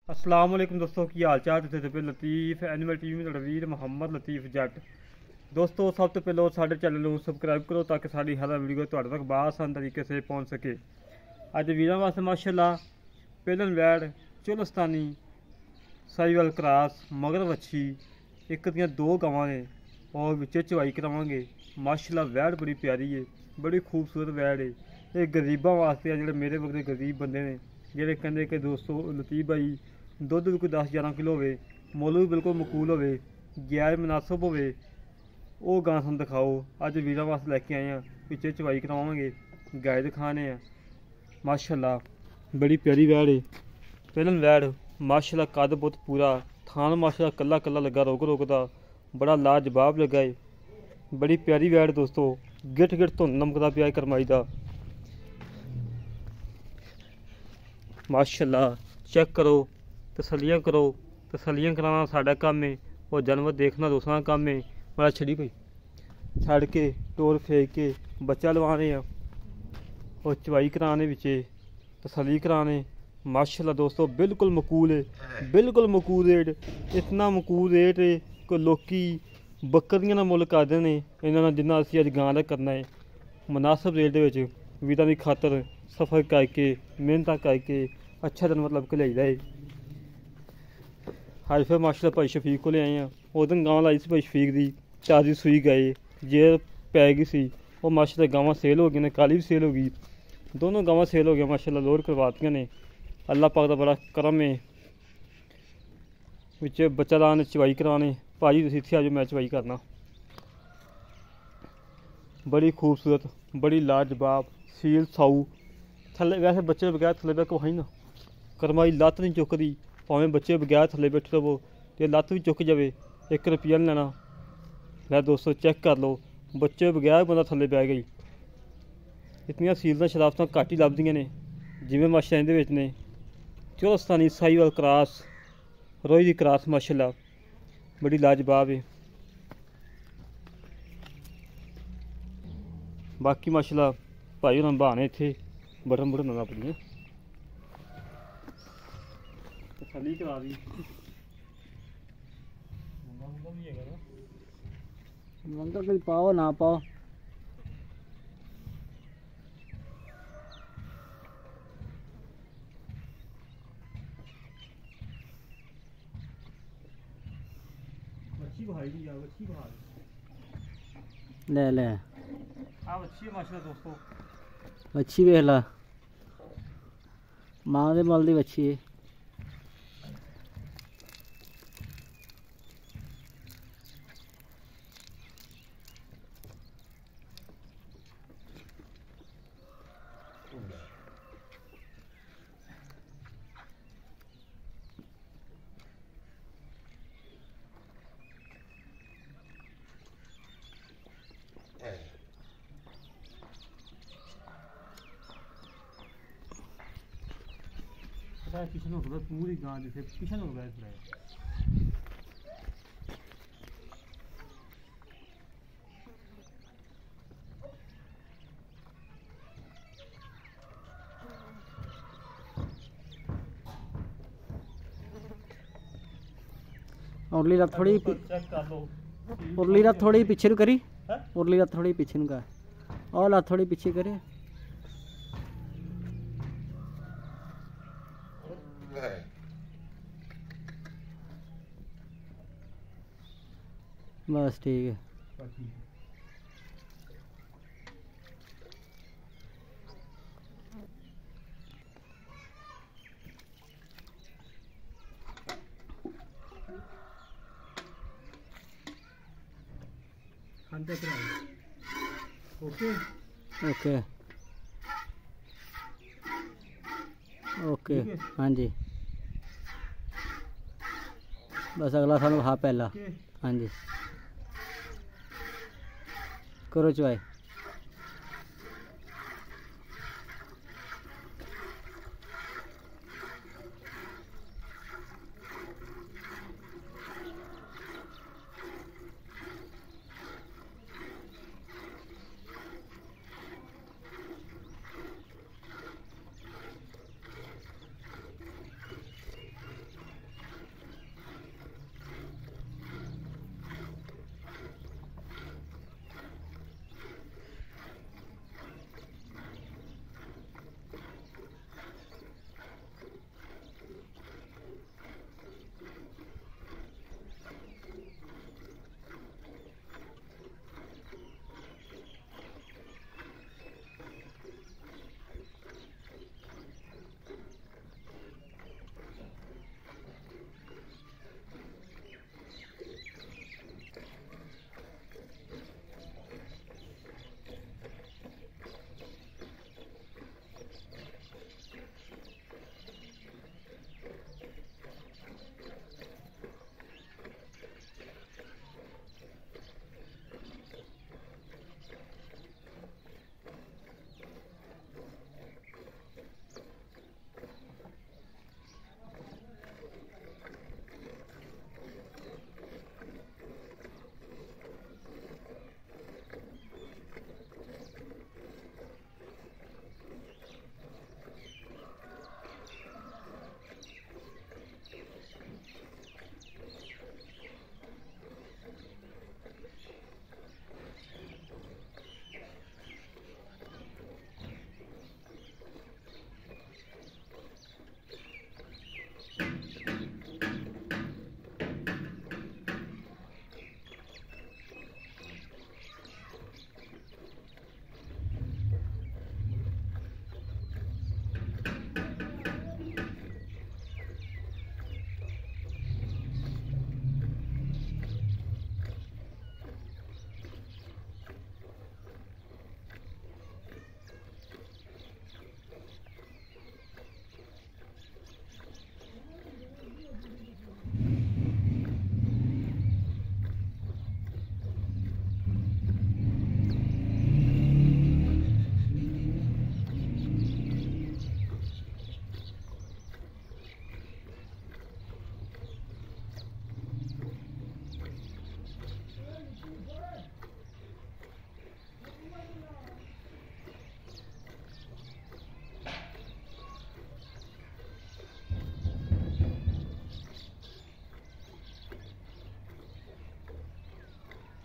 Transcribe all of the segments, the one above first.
अस्सलाम वालेकुम दोस्तों की हाल चाल तुसीं पे लतीफ़ एनिमल टीवी में वीर मोहम्मद लतीफ़ जट। दोस्तों सब तो पहले साढ़े चैनल को सबसक्राइब करो ताकि साड़ी हर वीडियो तुहाडे तक बआसान तरीके से पहुँच सके। अज वीरों वास्ते माशाल्लाह पेलन वैड़ चोलस्तानी साहिवाल क्रॉस मगर वच्छी एक दियां दो गवां ने और विच चवाई करावांगे। माशाल्लाह वैड़ बड़ी प्यारी है, बड़ी खूबसूरत वैड़ है। ये गरीबां वास्ते है, जिहड़े मेरे वरगे गरीब बंदे ने जिहड़े कहंदे कि दोस्तों लतीफ़ भाई दुध भी कोई 10-11 किलो हो, मुल भी बिल्कुल मकूल हो, गैर मुनासब हो, वो गां सानूं दिखाओ। अज वीरों वास्ते लैके आए हैं, पिछे चवाई करवावांगे, गाय दिखाने हैं। माशाल्लाह बड़ी प्यारी वैड़ है, पेलन वैड़ माशाल्लाह कद बहुत पूरा, थान माशाल्लाह कल्ला कल्ला लगा रोक रोकदा, बड़ा लाजवाब लगा है। बड़ी प्यारी वैड़ दोस्तों, गिट गिट धुन लमकदा पिया करमाई दा। माशाल्लाह चेक करो, तसलियाँ करो। तसलियाँ कराना साडा काम है और जानवर देखना दूसरा काम है। बड़ा छड़ी कोई छड़ के टोर फेंक के बच्चा लवाने और चवाई कराने बिचे तसली कराने। माशाल्लाह दोस्तों बिल्कुल मकूल है, बिल्कुल मकूल रेट। इतना मकूल रेट है कि लोकी बकरियां दा मुल करदे ने इन्हां जिन्ना असीं अज गां दा करना है। मुनासिब रेट दे विच वीरां दी खातर सफ़र करके मेहनत करके अच्छा जानवर लभ के लिआईदा है। अज फिर माशाल्लाह भाई शफीक को ले आए हैं। उस दिन गां लाई सी भाई शफीक दी, ताजी सूई गए जे पै गई सी। वो माशाल्लाह गावां सेल हो गई ने, काली भी सेल हो गई, दोनों गावां सेल हो गई माशाल्लाह, लोड करवातियां ने। अल्लाह पाक दा बड़ा करम है। बिच बच्चा लाने चवाई करवाने, भाजी तुसीं इत्थे आ जाओ मैं चवाई करना। बड़ी खूबसूरत, बड़ी लाजवाब सील साऊ, थल्ले वैसे बच्चे बगैर थल्ले बैठ के ना करमाई लत्त नहीं चुकदी। भावें बच्चे बगैर थल्ले बैठे रवो तो लत्त भी चुक जाए, 1 रुपया नहीं लेना। लै दोस्तों चेक कर लो, बच्चे बगैर बंदा थल्ले बह गई। इतनियां सीलतां शराफतां घट्ट ही लभदियां ने जिवें माशाल्लाह इहदे विच ने। चोलस्तानी साहिवाल क्रॉस रोई दी क्रॉस माशाल्लाह बड़ी लाजवाब है। बाकी माशाल्लाह भाई होर बहाने इत्थे बटन बुटन अपनी तसली करा दी। मंगा कोई पाओ ना पाओ, ले ले अच्छी माशाल्लाह दोस्तों, अच्छी वेख ला, मां दे मुल दी बच्ची है। पीछे होगा पूरी गां जैसे पीछे होगा इसमें। उरली रात थोड़ी चेक कर लो, उरली रात थोड़ी पीछे नु करी, उरली रात थोड़ी पीछे नु कर और लात थोड़ी पीछे करे। बस ठीक है। ओके ओके ओके हाँ जी, बस अगला सानू हाँ पहला हाँ जी करो चवाई।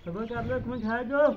सबर कर लो, एक मिनट है जो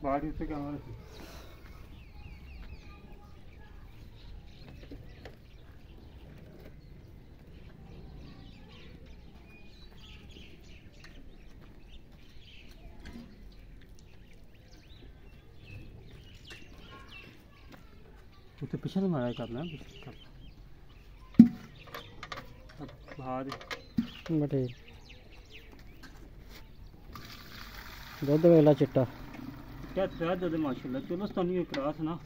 बाहर से क्या हमारे तो पीछे से मारा करना बाहर बटे दुध वेला चिट्टा क्या त्रै दुध माशाल्लाह चलो स्थानी क्रास ना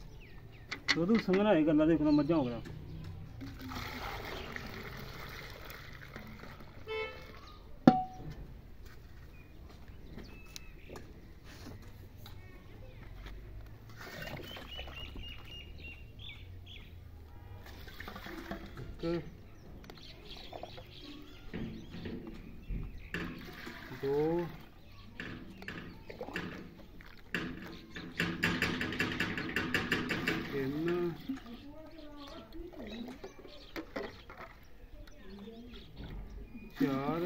दुध संगना है गल्ला देखना मजा हो गया दो तीन चार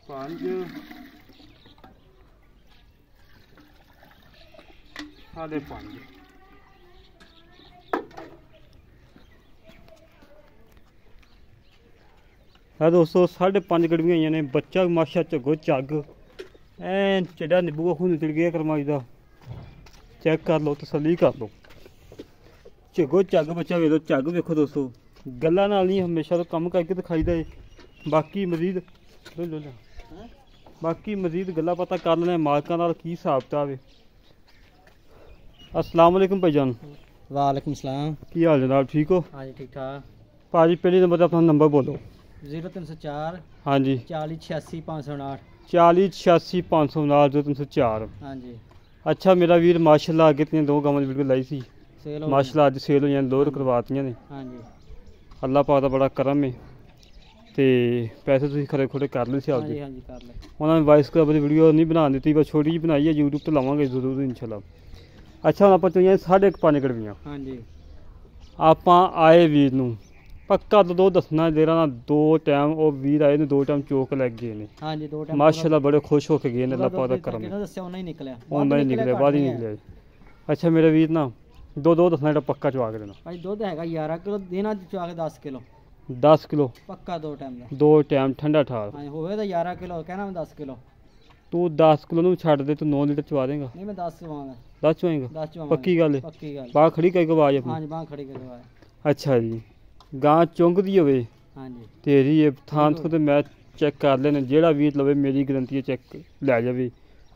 पांच साढ़े पांच है दोस्तों 5.5 गड़वियां आई ने बच्चा माशा झग्गो झग एन चढ़ा निब्बू खून निकल गया करमाई का चेक कर लो तसली कर लो झग्गो झग बच्चा वे लो झग वेखो दोस्तों गल्लां नाल नहीं हमेशा तो कम करके दिखाई दे बाकी मजीद गल्लां पता कर लेने मालकां नाल की हिसाब किताब है। अस्सलाम वालेकुम भाईजान। वालेकुम सलाम। की हाल जनाब ठीक हो? हाँ जी ठीक ठाक। भाजी पहले नंबर अपना नंबर बोलो। 0304 हाँ जी 40 86 559 40 86 559 0304। हाँ जी अच्छा मेरा वीर माशाल्लाह अगे तीन दो गावां वीडियो लाई सी सेल हो माशाल्लाह अज सेल होई दो करवातियां ने हाँ जी अल्लाह पाक दा बड़ा करम है ते पैसे तुसीं खरे खोटे कर लए सी हाँ आपदे जी हाँ जी कर ले उन्होंने वॉइस क्लब की वीडियो नहीं बना दी बस छोटी जी बनाई है यूट्यूब तो लावांगे जरूर इंशाल्लाह। अच्छा हम आप चोइयां 5.5 गड़वियां हाँ जी ਆਪਾਂ ਆਏ ਵੀਰ ਨੂੰ ਪੱਕਾ ਦੋ ਦੱਸਣਾ ਦੇਰਾ ਨਾ ਦੋ ਟਾਈਮ ਉਹ ਵੀਰ ਆਏ ਨੇ ਦੋ ਟਾਈਮ ਚੋਕ ਲੱਗ ਗਏ ਨੇ हाँ जी 2 टाइम ਮਾਸ਼ਾਅੱਲਾ ਬੜੇ ਖੁਸ਼ ਹੋ ਕੇ ਗਏ ਨੇ ਅੱਲਾਹ ਪਾਕ ਦਾ ਕਰਮ कितना दस्या उन्हें ही निकलिया ਹੁੰਦਾ ਹੀ ਨਿਕਲਿਆ ਬਾਅਦ ਹੀ ਨਿਕਲਿਆ। ਅੱਛਾ ਮੇਰਾ ਵੀਰ ਨਾ ਦੋ ਦੱਸਣਾ ਜਿਹੜਾ ਪੱਕਾ ਚਵਾ ਕੇ ਦੇਣਾ भाई दूध हैगा 11 किलो देना चुआ के 10 किलो 10 ਕਿਲੋ पक्का 2 टाइम का ਦੋ ਟਾਈਮ ਠੰਡਾ ਠਾਰ हाँ होवे तो 11 किलो कहना मैं 10 किलो ਤੂੰ 10 ਕਿਲੋ ਨੂੰ ਛੱਡ ਦੇ ਤੂੰ 9 ਲੀਟਰ ਚਵਾ ਦੇਗਾ नहीं मैं 10 चुवाऊंगा 10 ਚਵਾਏਗਾ 10 चुवाऊंगा ਪੱਕੀ ਗੱਲ ਹੈ पक्की गल ਬਾਹ ਖੜੀ ਕਰਕੇ ਆਵਾਜ਼ हाँ ਆਪਣੀ जी बांह खड़ी करके ਅੱਛਾ ਜੀ ਗਾਂ ਚੁੰਗਦੀ ਹੋਵੇ हाँ जी ਤੇਰੀ ਇਹ ਥਾਂ ਤੋਂ ਤੇ ਮੈਂ ਚੈੱਕ ਕਰ ਲੈਣਾ ਜਿਹੜਾ ਵੀਰ ਲਵੇ ਮੇਰੀ ਗਰੰਟੀ ਹੈ ਚੈੱਕ ਲੈ ਜਾਵੇ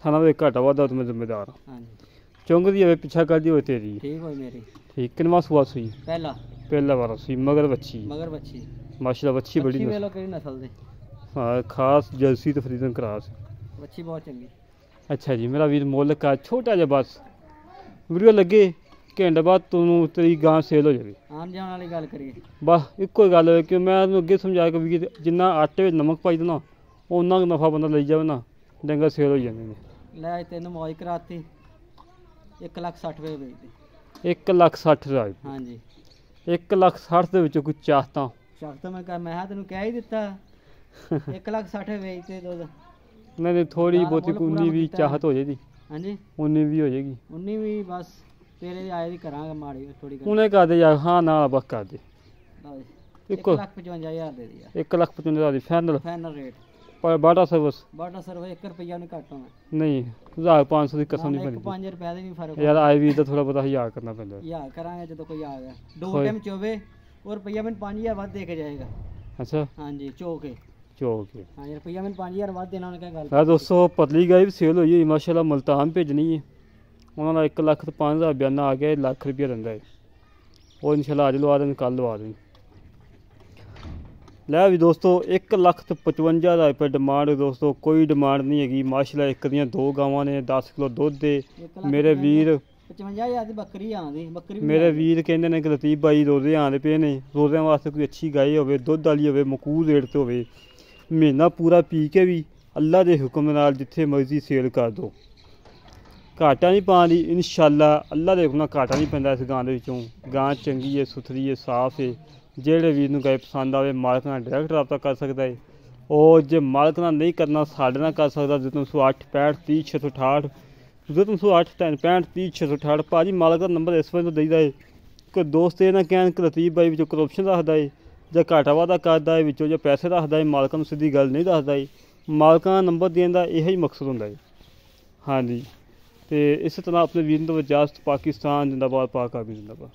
ਥਾਣਾ ਦੇ ਘਾਟਾ ਵਾਧਾ ਤੇ ਮੈਂ ਜ਼ਿੰਮੇਦਾਰ ਹਾਂ। हाँ जी ਚੁੰਗਦੀ ਹੋਵੇ ਪਿੱਛਾ ਕਰਦੀ ਹੋਵੇ ਤੇਰੀ ਹੈ। ठीक हो मेरी ਠੀਕ ਕਿੰਨਵਾਂ ਸੂਆ ਸੂਈ? पहला ਪਹਿਲਾ ਵਾਰ ਸੂਈ ਮਗਰ ਬੱਚੀ मगर बच्ची ਮਾਸ਼ਾਅੱਲਾ ਬੱਚੀ ਬੜੀ वे लो केड़ी नस्ल दे ਹਾਂ ਖਾਸ ਜਰਸੀ ਤੇ ਫਰੀਦਨ ਕਰਾਸ बच्ची बहुत चंगी ਅੱਛਾ ਜੀ ਮੇਰਾ ਵੀਰ ਮੁੱਲ ਕਰ ਛੋਟਾ ਜਿਹਾ ਬਸ, ਵੀਡੀਓ ਲੱਗੇ ਘੰਟੇ ਬਾਅਦ ਤੁਹਾਨੂੰ ਤੇਰੀ ਗਾਂ ਸੇਲ ਹੋ ਜਾਵੇ। ਆਉਣ ਜਾਣ ਵਾਲੀ ਗੱਲ ਕਰੀਏ ਬਸ ਇੱਕੋ ਹੀ ਗੱਲ ਹੈ ਕਿ ਮੈਂ ਉਹਨੂੰ ਅੱਗੇ ਸਮਝਾਇਆ ਕਿ ਵੀਰ ਜਿੰਨਾ ਆਟੇ ਵਿੱਚ ਨਮਕ ਪਾਈ ਦੇਣਾ ਓਨਾ ਕੁ ਨਫਾ ਬੰਦਾ ਲਈ ਜਾਵੇ ਨਾ, ਡੰਗਰ ਸੇਲ ਹੋ ਜਾਂਦੇ ਨੇ। ਲੈ ਤੈਨੂੰ ਮੌਜ ਕਰਾਤੀ 1,60,000 ਰੁਪਏ ਵੇਚਦੇ। 1,60,000 ਹਾਂਜੀ 1,60,000 ਦੇ ਵਿੱਚੋਂ ਕੋਈ ਚਾਹਤਾ ਸ਼ਰਤ ਮੈਂ ਕਿਹਾ ਤੈਨੂੰ ਕਹਿ ਹੀ ਦਿੱਤਾ 1,60,000 ਵੇਚਦੇ ਦੁੱਧ। ਨਹੀਂ ਥੋੜੀ ਸਾਰਾ ਬਹੁਤੀ ਮੁੱਲ ਪੂਰਾ 19 20 ਕੀਤਾ। ਚਾਹਤ ਹੋ ਜਾਏਗੀ, ਹਾਂਜੀ 19 20 ਹੋ ਜਾਏਗੀ। 19 ਵੀ ਬਸ ਤੇਰੇ ਆਏ ਦੀ ਕਰਾਂਗੇ ਮਾੜੀ ਥੋੜੀ ਕਰ। ਉਹਨੇ ਕਰ ਦੇ ਯਾਰ, ਹਾਂ ਨਾ ਬਸ ਕਰ ਦੇ। ਇੱਕੋ 1,55,000 ਦੇ ਦੀ ਯਾਰ 1,55,000 ਦੀ ਫਾਈਨਲ, ਫਾਈਨਲ ਰੇਟ। ਪਰ ਬਾਟਾ ਸਰਵਿਸ ਬਾਟਾ ਸਰਵ 1 ਰੁਪਿਆ ਨਹੀਂ ਘੱਟ ਹੋਣਾ। ਨਹੀਂ 1,500 ਦੀ ਕਸਮ ਨਹੀਂ 5 ਰੁਪਏ ਦੇ ਵੀ ਫਰਕ ਪੈਂਦੀ ਯਾਰ। ਆਏ ਵੀ ਤਾਂ ਥੋੜਾ ਬਹੁਤਾ 1000 ਕਰਨਾ ਪੈਂਦਾ। ਯਾਰ ਕਰਾਂਗੇ ਜਦੋਂ ਕੋਈ ਆ ਗਿਆ। ਦੋ ਹੋਏ। ਟਾਈਮ ਚੋਵੇ ਔਰ ਰੁਪਿਆ ਮੈਨੂੰ 5,000 ਵੱਧ ਦੇ ਕੇ ਜਾਏਗਾ। ਅੱਛਾ ਹਾਂਜੀ ਚੋਕੇ ਚੋਕੇ ਹਾਂਜੀ ਰੁਪਿਆ ਮੈਨੂੰ 5,000 ਵੱਧ ਦੇਣਾ ਉਹਨੇ ਕਿਆ ਗੱਲ। ਯਾਰ ਦੋਸਤੋ ਪਤਲੀ ਗਾਈ ਵੀ ਸੇਲ ਹੋਈ ਹੋਈ ਮਾਸ਼ਾਅੱਲਾ, ਮੁਲਤਾਨ ਭੇਜਣੀ ਹੈ ਉਹਨਾਂ ਦਾ 1,05,000 ਬਿਆਨਾ ਆ ਗਿਆ, 1,00,000 ਰੁਪਇਆ ਦਿੰਦਾ ਹੈ ਉਹ। ਇਨਸ਼ਾਅੱਲਾ ਅੱਜ ਲਵਾ ਦੇਣ ਕੱਲ੍ਹ ਲਵਾ ਦੇਣ। ਲੈ ਵੀ ਦੋਸਤੋ 1,55,000 ਰੁਪਏ ਡਿਮਾਂਡ ਦੋਸਤੋ, ਕੋਈ ਡਿਮਾਂਡ ਨਹੀਂ ਹੈਗੀ ਮਾਸ਼ਾਅੱਲਾ। ਇੱਕ ਦੀਆਂ 2 ਗਾਵਾਂ ਨੇ, 10 ਕਿਲੋ ਦੁੱਧ ਦੇ। ਮੇਰੇ ਵੀਰ 55,000 ਦੀ ਬੱਕਰੀ ਆਉਂਦੀ ਬੱਕਰੀ ਮੇਰੇ ਵੀਰ ਕਹਿੰਦੇ ਨੇ ਕਿ ਲਤੀਫ ਬਾਈ ਰੋਜ਼ੇ ਆਉਂਦੇ ਪਏ ਨੇ, ਰੋਜ਼ਿਆਂ ਵਾਸਤੇ ਕੋਈ ਅੱਛੀ ਗਾਈ ਹੋਵੇ, ਦੁੱਧ ਵਾਲੀ ਹੋਵੇ, ਮਕੂਲ ਰੇਟ 'ਤੇ ਹੋਵੇ, ਮਹੀਨਾ ਪੂਰਾ ਪੀ ਕੇ ਵੀ ਅੱਲਾ ਦੇ ਹੁਕਮ ਨਾਲ ਜਿੱਥੇ ਮਰਜ਼ੀ ਸੇਲ ਕਰ ਦਿਓ, ਘਾਟਾ ਨਹੀਂ ਪਾਉਣ ਦੀ ਇਨਸ਼ਾਅੱਲਾ। ਅੱਲਾ ਦੇ ਹੁਕਮ ਨਾਲ ਘਾਟਾ ਨਹੀਂ ਪੈਂਦਾ ਇਸ ਗਾਂ ਦੇ ਵਿੱਚੋਂ। ਗਾਂ ਚੰਗੀ ਹੈ, ਸੁਥਰੀ ਹੈ, ਸਾਫ਼ ਹੈ। ਜਿਹੜੇ ਵੀਰ ਨੂੰ ਗਾਂ ਪਸੰਦ ਆਵੇ ਮਾਲਕ ਨਾਲ ਡਾਇਰੈਕਟ ਰਾਬਤਾ ਕਰ ਸਕਦਾ ਹੈ। ਉਹ ਜੇ ਮਾਲਕ ਨਾਲ ਨਹੀਂ ਕਰਨਾ ਸਾਡੇ ਨਾਲ ਕਰ ਸਕਦਾ। ਜਦੋਂ 108 65 30 668 ਜਦੋਂ 108 65 30 668 ਭਾਜੀ ਮਾਲਕ ਦਾ ਨੰਬਰ ਇਸ ਵੇਲੇ ਤੋਂ ਦੇਈਦਾ ਹੈ। ਕੋਈ ਦੋਸਤ ਇਹ ਨਾ ਕਹਿਣ ਕਿ ਲਤੀਫ ਬਾਈ ਵਿੱਚੋਂ ਕਰਪਸ਼ਨ ਰੱਖਦਾ ਹੈ ਜਾਂ ਘਾਟਾ ਵਾਧਾ ਕਰਦਾ ਹੈ, ਵਿੱਚੋਂ ਜਾਂ ਪੈਸੇ ਰੱਖਦਾ ਹੈ, ਮਾਲਕਾਂ ਨੂੰ ਸਿੱਧੀ ਗੱਲ ਨਹੀਂ ਦੱਸਦਾ ਹੈ। ਮਾਲਕਾਂ ਦਾ ਨੰਬਰ ਦੇਣ ਦਾ ਇਹੀ ਮਕਸਦ ਹੁੰਦਾ ਹੈ। ਹਾਂਜੀ ਤੇ ਇਸੇ ਤਰ੍ਹਾਂ ਆਪਣੇ ਵੀਰ ਤੋਂ ਇਜਾਜ਼ਤ। ਪਾਕਿਸਤਾਨ ਜਿੰਦਾਬਾਦ, ਪਾਕ ਆਰਮੀ ਜਿੰਦਾਬਾਦ।